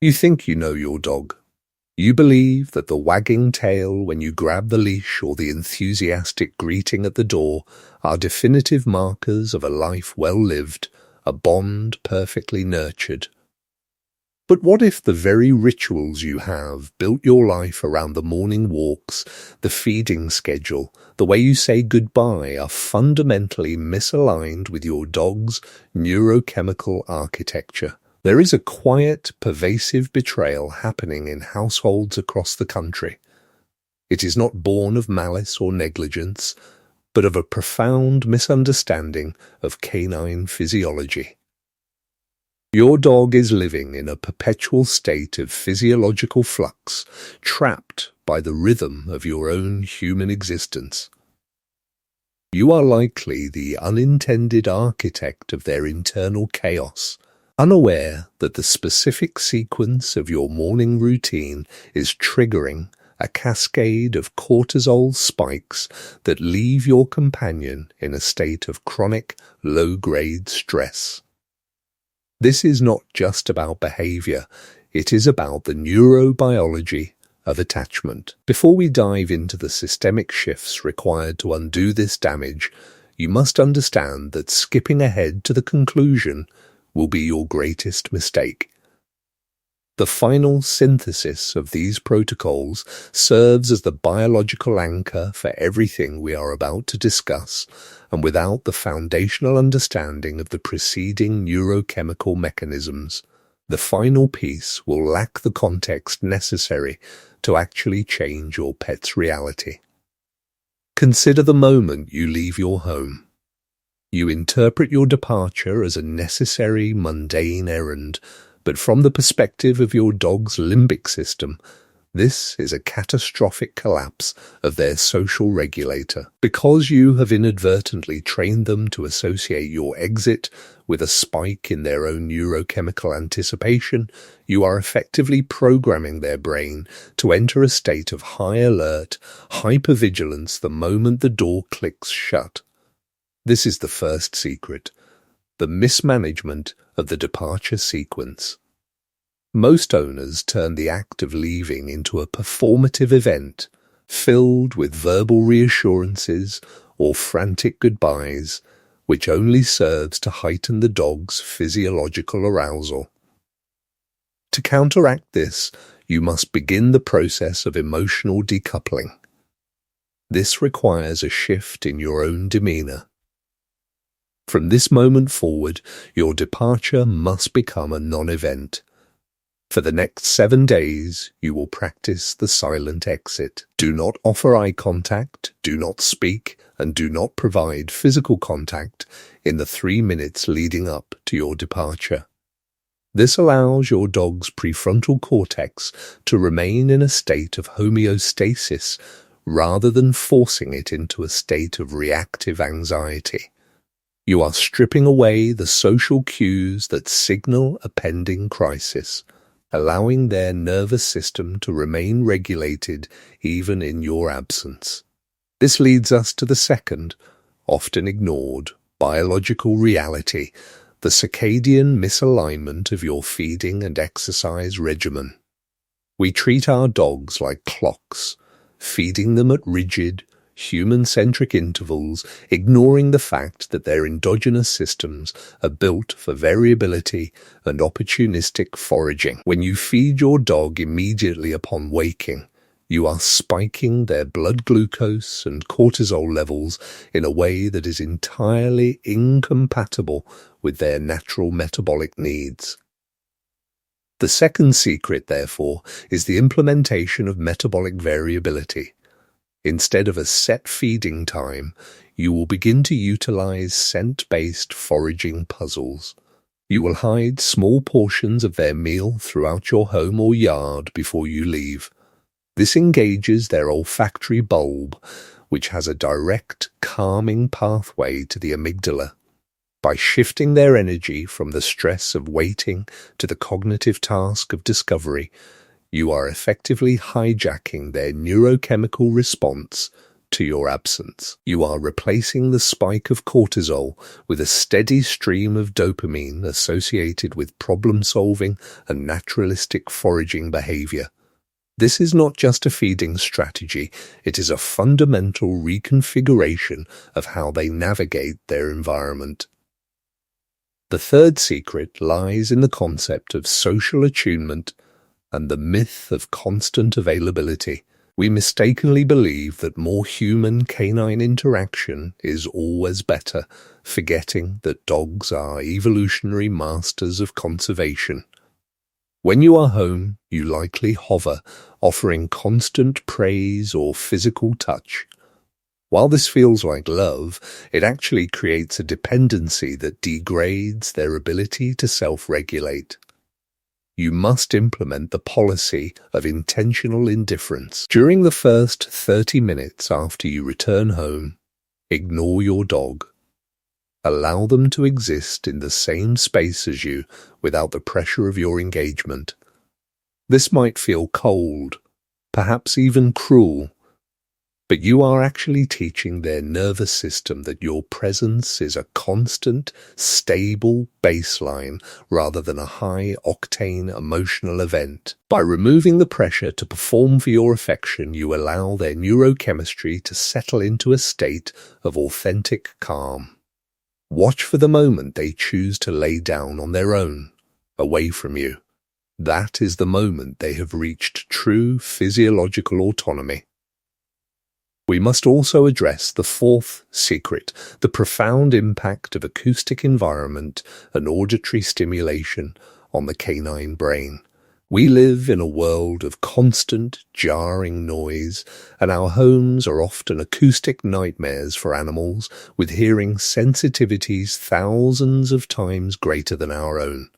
You think you know your dog. You believe that the wagging tail when you grab the leash or the enthusiastic greeting at the door are definitive markers of a life well lived, a bond perfectly nurtured. But what if the very rituals you have built your life around the morning walks, the feeding schedule, the way you say goodbye are fundamentally misaligned with your dog's neurochemical architecture? There is a quiet, pervasive betrayal happening in households across the country. It is not born of malice or negligence, but of a profound misunderstanding of canine physiology. Your dog is living in a perpetual state of physiological flux, trapped by the rhythm of your own human existence. You are likely the unintended architect of their internal chaos, unaware that the specific sequence of your morning routine is triggering a cascade of cortisol spikes that leave your companion in a state of chronic, low-grade stress. This is not just about behavior, it is about the neurobiology of attachment. Before we dive into the systemic shifts required to undo this damage, you must understand that skipping ahead to the conclusion will be your greatest mistake. The final synthesis of these protocols serves as the biological anchor for everything we are about to discuss, and without the foundational understanding of the preceding neurochemical mechanisms, the final piece will lack the context necessary to actually change your pet's reality. Consider the moment you leave your home. You interpret your departure as a necessary, mundane errand, but from the perspective of your dog's limbic system, this is a catastrophic collapse of their social regulator. Because you have inadvertently trained them to associate your exit with a spike in their own neurochemical anticipation, you are effectively programming their brain to enter a state of high alert, hypervigilance the moment the door clicks shut. This is the first secret, the mismanagement of the departure sequence. Most owners turn the act of leaving into a performative event, filled with verbal reassurances or frantic goodbyes, which only serves to heighten the dog's physiological arousal. To counteract this, you must begin the process of emotional decoupling. This requires a shift in your own demeanor. From this moment forward, your departure must become a non-event. For the next 7 days, you will practice the silent exit. Do not offer eye contact, do not speak, and do not provide physical contact in the 3 minutes leading up to your departure. This allows your dog's prefrontal cortex to remain in a state of homeostasis rather than forcing it into a state of reactive anxiety. You are stripping away the social cues that signal a pending crisis, allowing their nervous system to remain regulated even in your absence. This leads us to the second, often ignored, biological reality, the circadian misalignment of your feeding and exercise regimen. We treat our dogs like clocks, feeding them at rigid, human-centric intervals, ignoring the fact that their endogenous systems are built for variability and opportunistic foraging. When you feed your dog immediately upon waking, you are spiking their blood glucose and cortisol levels in a way that is entirely incompatible with their natural metabolic needs. The second secret, therefore, is the implementation of metabolic variability. Instead of a set feeding time, you will begin to utilize scent-based foraging puzzles. You will hide small portions of their meal throughout your home or yard before you leave. This engages their olfactory bulb, which has a direct, calming pathway to the amygdala. By shifting their energy from the stress of waiting to the cognitive task of discovery, you are effectively hijacking their neurochemical response to your absence. You are replacing the spike of cortisol with a steady stream of dopamine associated with problem-solving and naturalistic foraging behavior. This is not just a feeding strategy, it is a fundamental reconfiguration of how they navigate their environment. The third secret lies in the concept of social attunement and the myth of constant availability. We mistakenly believe that more human-canine interaction is always better, forgetting that dogs are evolutionary masters of conservation. When you are home, you likely hover, offering constant praise or physical touch. While this feels like love, it actually creates a dependency that degrades their ability to self-regulate. You must implement the policy of intentional indifference. During the first 30 minutes after you return home, ignore your dog. Allow them to exist in the same space as you without the pressure of your engagement. This might feel cold, perhaps even cruel, but you are actually teaching their nervous system that your presence is a constant, stable baseline rather than a high-octane emotional event. By removing the pressure to perform for your affection, you allow their neurochemistry to settle into a state of authentic calm. Watch for the moment they choose to lay down on their own, away from you. That is the moment they have reached true physiological autonomy. We must also address the fourth secret, the profound impact of acoustic environment and auditory stimulation on the canine brain. We live in a world of constant, jarring noise, and our homes are often acoustic nightmares for animals with hearing sensitivities thousands of times greater than our own.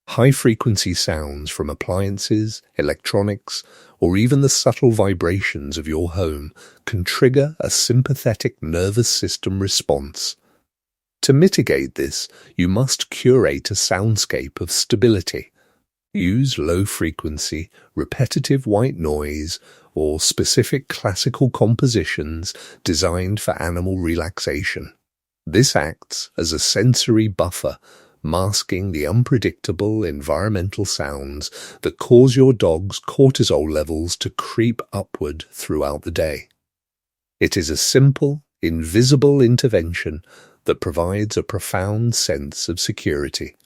High-frequency sounds from appliances, electronics, or even the subtle vibrations of your home can trigger a sympathetic nervous system response. To mitigate this, you must curate a soundscape of stability. Use low-frequency, repetitive white noise or specific classical compositions designed for animal relaxation. This acts as a sensory buffer, masking the unpredictable environmental sounds that cause your dog's cortisol levels to creep upward throughout the day. It is a simple, invisible intervention that provides a profound sense of security,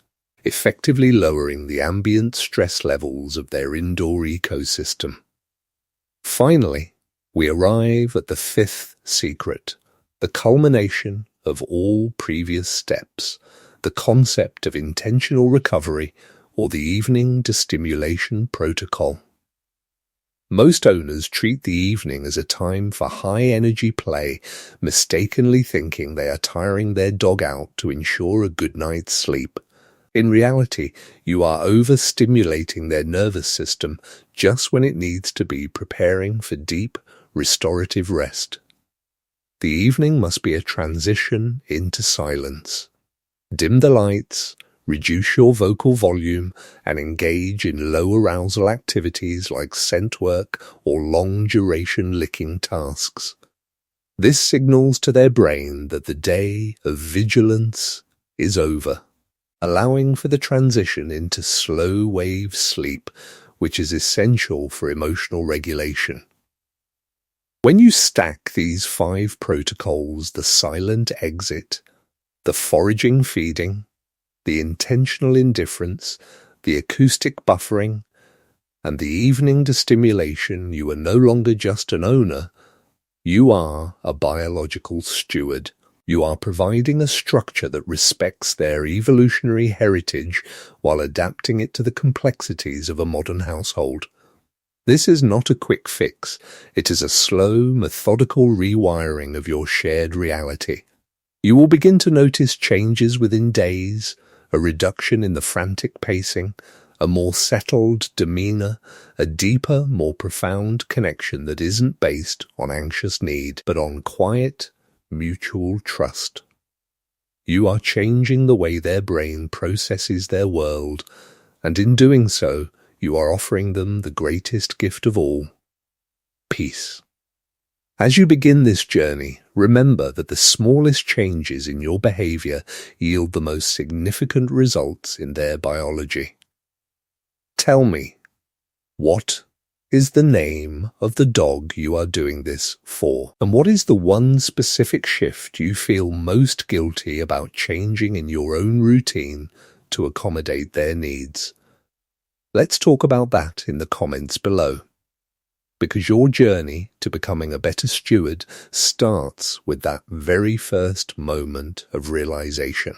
effectively lowering the ambient stress levels of their indoor ecosystem. Finally, we arrive at the fifth secret, the culmination of all previous steps, the concept of intentional recovery or the evening destimulation protocol. Most owners treat the evening as a time for high-energy play, mistakenly thinking they are tiring their dog out to ensure a good night's sleep. In reality, you are overstimulating their nervous system just when it needs to be preparing for deep, restorative rest. The evening must be a transition into silence. Dim the lights, reduce your vocal volume, and engage in low-arousal activities like scent work or long-duration licking tasks. This signals to their brain that the day of vigilance is over, allowing for the transition into slow-wave sleep, which is essential for emotional regulation. When you stack these 5 protocols, the silent exit, the foraging feeding, the intentional indifference, the acoustic buffering, and the evening destimulation, you are no longer just an owner, you are a biological steward. You are providing a structure that respects their evolutionary heritage while adapting it to the complexities of a modern household. This is not a quick fix. It is a slow, methodical rewiring of your shared reality. You will begin to notice changes within days, a reduction in the frantic pacing, a more settled demeanor, a deeper, more profound connection that isn't based on anxious need, but on quiet, mutual trust. You are changing the way their brain processes their world, and in doing so, you are offering them the greatest gift of all, peace. As you begin this journey, remember that the smallest changes in your behavior yield the most significant results in their biology. Tell me, what is the name of the dog you are doing this for? And what is the one specific shift you feel most guilty about changing in your own routine to accommodate their needs? Let's talk about that in the comments below, because your journey to becoming a better steward starts with that very first moment of realization.